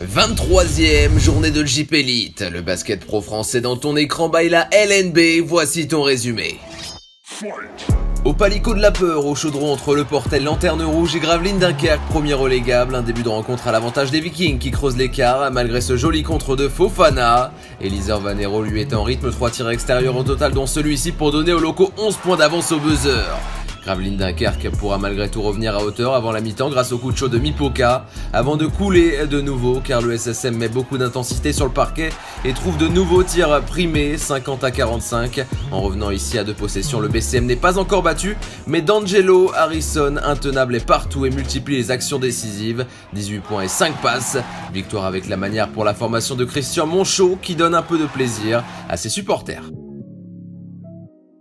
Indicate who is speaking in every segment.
Speaker 1: 23e journée de JP Elite, le basket pro français dans ton écran by la LNB, voici ton résumé. Au Palico de la Peur, au chaudron entre le Portel Lanterne Rouge et Gravelines Dunkerque, premier relégable, un début de rencontre à l'avantage des Vikings qui creusent l'écart malgré ce joli contre de Fofana. Eliezer Vanero lui est en rythme, 3 tirs extérieurs au total dont celui-ci pour donner aux locaux 11 points d'avance au buzzer. Gravelines Dunkerque pourra malgré tout revenir à hauteur avant la mi-temps grâce au coup de chaud de Mipoka, avant de couler de nouveau car le SSM met beaucoup d'intensité sur le parquet et trouve de nouveaux tirs primés, 50-45. En revenant ici à 2 possessions, le BCM n'est pas encore battu, mais D'Angelo Harrison, intenable est partout et multiplie les actions décisives, 18 points et 5 passes. Victoire avec la manière pour la formation de Christian Monchot qui donne un peu de plaisir à ses supporters.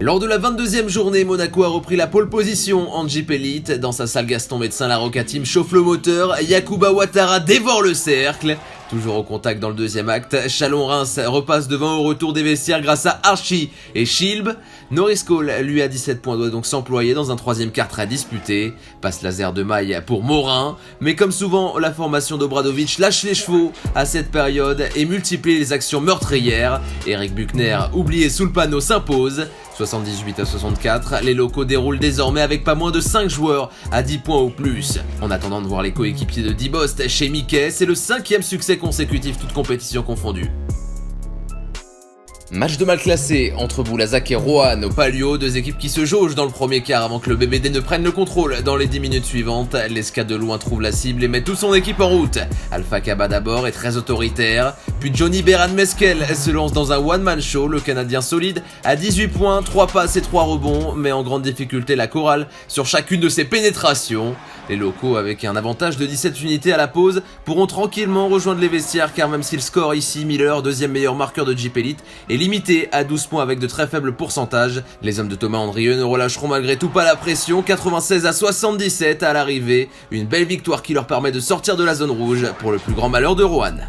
Speaker 1: Lors de la 22e journée, Monaco a repris la pole position en JP Elite. Dans sa salle Gaston Médecin, la Roca Team chauffe le moteur, Yacouba Ouattara dévore le cercle. Toujours au contact dans le deuxième acte, Chalon-Reims repasse devant au retour des vestiaires grâce à Archie et Shilb. Norris Cole, lui à 17 points, doit donc s'employer dans un troisième quart très disputé. Passe laser de maille pour Morin, mais comme souvent, la formation d'Obradovic lâche les chevaux à cette période et multiplie les actions meurtrières. Eric Buchner, oublié sous le panneau, s'impose. 78-64, les locaux déroulent désormais avec pas moins de 5 joueurs à 10 points ou plus. En attendant de voir les coéquipiers de Dibost chez Mickey, c'est le 5e succès consécutif, toutes compétitions confondues. Match de mal classé entre Boulazac et Roanne au Palio, 2 équipes qui se jaugent dans le premier quart avant que le BBD ne prenne le contrôle dans les 10 minutes suivantes. L'escad de loin trouve la cible et met toute son équipe en route. Alpha Kaba d'abord est très autoritaire, puis Johnny Beran Meskel se lance dans un one-man show, le Canadien solide à 18 points, 3 passes et 3 rebonds, mais en grande difficulté la chorale sur chacune de ses pénétrations. Les locaux, avec un avantage de 17 unités à la pause, pourront tranquillement rejoindre les vestiaires car même si le score ici, Miller, deuxième meilleur marqueur de JP Elite, est limité à 12 points avec de très faibles pourcentages, les hommes de Thomas Andrieux ne relâcheront malgré tout pas la pression, 96-77 à l'arrivée, une belle victoire qui leur permet de sortir de la zone rouge pour le plus grand malheur de Roanne.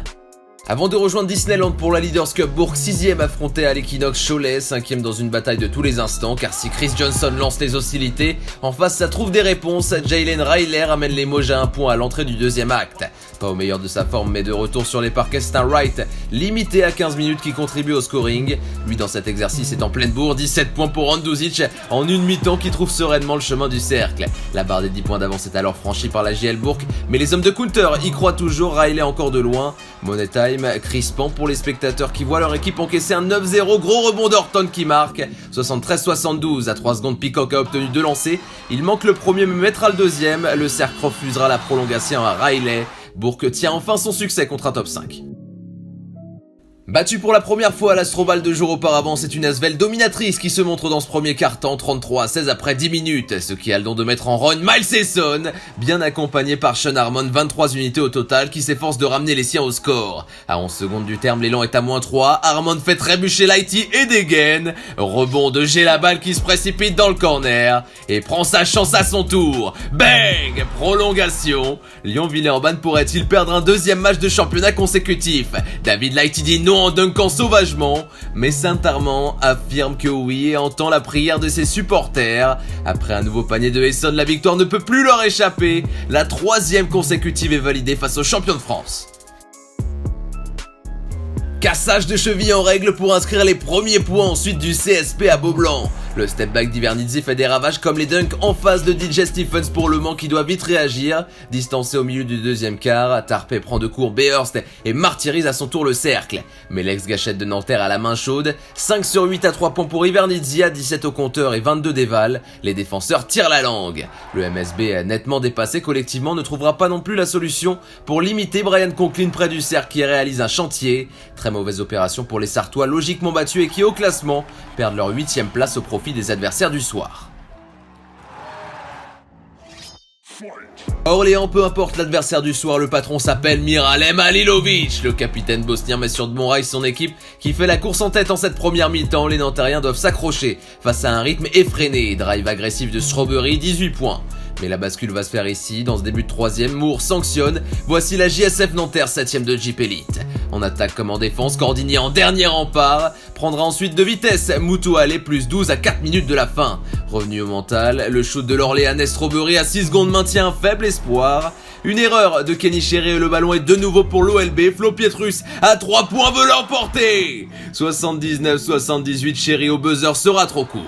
Speaker 1: Avant de rejoindre Disneyland pour la Leaders Cup, Bourg 6ème affronté à l'Equinox Cholet, 5ème dans une bataille de tous les instants, car si Chris Johnson lance les hostilités, en face ça trouve des réponses, Jalen Ryler amène les Mauges à 1 point à l'entrée du deuxième acte. Pas au meilleur de sa forme, mais de retour sur les parquets, c'est un Wright limité à 15 minutes qui contribue au scoring. Lui dans cet exercice est en pleine bourre, 17 points pour Randuzic en une mi-temps qui trouve sereinement le chemin du cercle. La barre des 10 points d'avance est alors franchie par la JL Bourg, mais les hommes de Counter y croient toujours, Riley encore de loin. Money time crispant pour les spectateurs qui voient leur équipe encaisser un 9-0, gros rebond d'Orton qui marque, 73-72, à 3 secondes Peacock a obtenu 2 lancers, il manque le premier mais mettra le deuxième, le cercle refusera la prolongation à Riley, Bourg tient enfin son succès contre un top 5. Battu pour la première fois à l'Astrobal 2 jours auparavant, c'est une Asvel dominatrice qui se montre dans ce premier quart-temps, 33-16 après 10 minutes, ce qui a le don de mettre en run Miles Esson, bien accompagné par Sean Harmon, 23 unités au total, qui s'efforce de ramener les siens au score. À 11 secondes du terme, l'élan est à -3, Harmon fait trébucher Lighty et dégaine, rebond de G la balle qui se précipite dans le corner, et prend sa chance à son tour, bang, prolongation, Lyon-Villeurbanne pourrait-il perdre un deuxième match de championnat consécutif? David Lighty dit non en dunkant sauvagement, mais Saint-Armand affirme que oui et entend la prière de ses supporters. Après un nouveau panier de Esson, la victoire ne peut plus leur échapper. La 3e consécutive est validée face aux champions de France. Cassage de cheville en règle pour inscrire les premiers points ensuite du CSP à Beaublanc. Le step back d'Ivernizzi fait des ravages comme les dunks en face de DJ Stephens pour Le Mans qui doit vite réagir. Distancé au milieu du deuxième quart, Tarpey prend de court Behurst et martyrise à son tour le cercle. Mais l'ex-gâchette de Nanterre a la main chaude, 5 sur 8 à 3 points pour Ivernizzi, à 17 au compteur et 22 déval. Les défenseurs tirent la langue. Le MSB nettement dépassé collectivement ne trouvera pas non plus la solution pour limiter Brian Conklin près du cercle qui réalise un chantier. Très mauvaise opération pour les Sartois logiquement battus et qui au classement perdent leur 8ème place au profit des adversaires du soir. Orléans, peu importe l'adversaire du soir, le patron s'appelle Miralem Halilovic. Le capitaine bosnien met sur de bons rails son équipe qui fait la course en tête en cette première mi-temps. Les Nantériens doivent s'accrocher face à un rythme effréné. Drive agressif de Strawberry, 18 points. Mais la bascule va se faire ici, dans ce début de 3ème, Moore sanctionne. Voici la JSF Nanterre, 7ème de JP Elite. En attaque comme en défense, Cordinier en dernier rempart prendra ensuite de vitesse. Moutou Allé plus 12 à 4 minutes de la fin. Revenu au mental, le shoot de l'Orléanais Strawberry à 6 secondes maintient un faible espoir. Une erreur de Kenny Cherry et le ballon est de nouveau pour l'OLB. Flo Pietrus à 3 points veut l'emporter. 79-78, Cherry au buzzer sera trop court.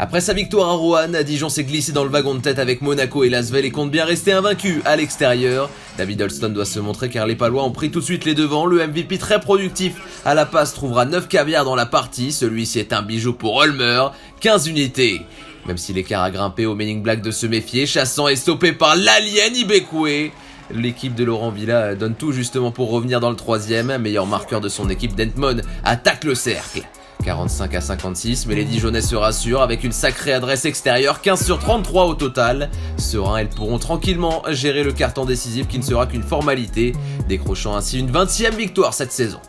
Speaker 1: Après sa victoire à Roanne, Dijon s'est glissé dans le wagon de tête avec Monaco et Lasvel et compte bien rester invaincu à l'extérieur. David Holston doit se montrer car les Palois ont pris tout de suite les devants. Le MVP très productif à la passe trouvera 9 caviars dans la partie. Celui-ci est un bijou pour Ulmer, 15 unités. Même si l'écart a grimpé au Men in Black de se méfier, Chassant est stoppé par l'alien Ibekwe. L'équipe de Laurent Villa donne tout justement pour revenir dans le troisième. Meilleur marqueur de son équipe, Dentmon attaque le cercle. 45-56, mais les Dijonnais se rassurent avec une sacrée adresse extérieure, 15 sur 33 au total. Sereins, elles pourront tranquillement gérer le carton décisif qui ne sera qu'une formalité, décrochant ainsi une 20e victoire cette saison.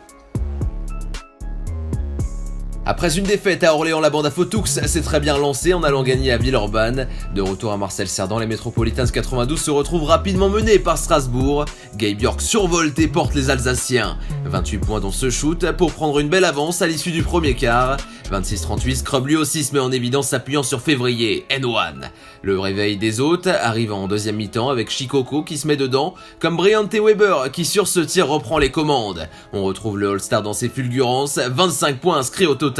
Speaker 1: Après une défaite à Orléans, la bande à Fotoux s'est très bien lancée en allant gagner à Villeurbanne. De retour à Marcel-Cerdan, les Metropolitans 92 se retrouvent rapidement menés par Strasbourg. Gabe Bjork survolte et porte les Alsaciens. 28 points dans ce shoot pour prendre une belle avance à l'issue du premier quart. 26-38, Scrub lui aussi se met en évidence s'appuyant sur Février, N1. Le réveil des hôtes arrive en deuxième mi-temps avec Chikoko qui se met dedans, comme Briante Weber qui sur ce tir reprend les commandes. On retrouve le All-Star dans ses fulgurances, 25 points inscrits au total.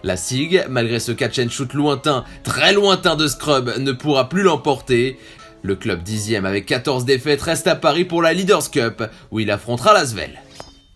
Speaker 1: La SIG, malgré ce catch and shoot lointain, très lointain de Scrub, ne pourra plus l'emporter. Le club 10e avec 14 défaites reste à Paris pour la Leaders Cup, où il affrontera Lasvel.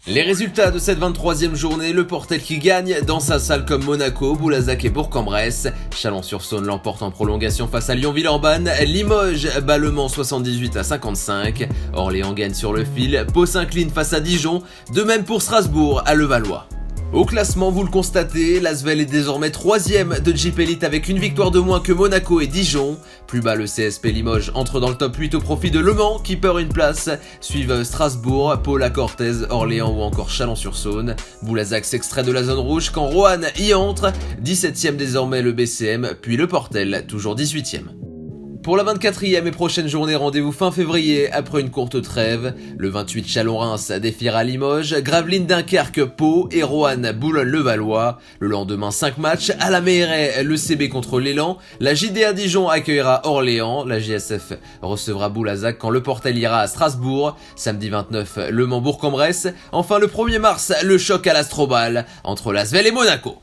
Speaker 1: Les résultats de cette 23e journée, le Portel qui gagne dans sa salle comme Monaco, Boulazac et Bourg-en-Bresse. Chalon-sur-Saône l'emporte en prolongation face à Lyon-Villeurbanne. Limoges bat Le Mans 78-55. Orléans gagne sur le fil. Pau s'incline face à Dijon. De même pour Strasbourg à Levallois. Au classement, vous le constatez, Lasvel est désormais 3e de Jeep Elite avec une victoire de moins que Monaco et Dijon. Plus bas, le CSP Limoges entre dans le top 8 au profit de Le Mans qui perd une place. Suivent Strasbourg, Pau La Cortèze, Orléans ou encore Chalon-sur-Saône. Boulazac s'extrait de la zone rouge quand Roanne y entre. 17e désormais le BCM, puis le Portel, toujours 18e. Pour la 24e et prochaine journée, rendez-vous fin février après une courte trêve. Le 28, Chalon-Reims défiera Limoges, Gravelines Dunkerque, Pau et Roanne Boulogne-le-Valois. Le lendemain, 5 matchs à la Méhéraie, le CB contre l'Élan. La JDA Dijon accueillera Orléans. La JSF recevra Boulazac quand le Portel ira à Strasbourg. Samedi 29, Le Mans Bourg-en-Bresse. Enfin le 1er mars, le choc à l'Astrobal entre Lasvel et Monaco.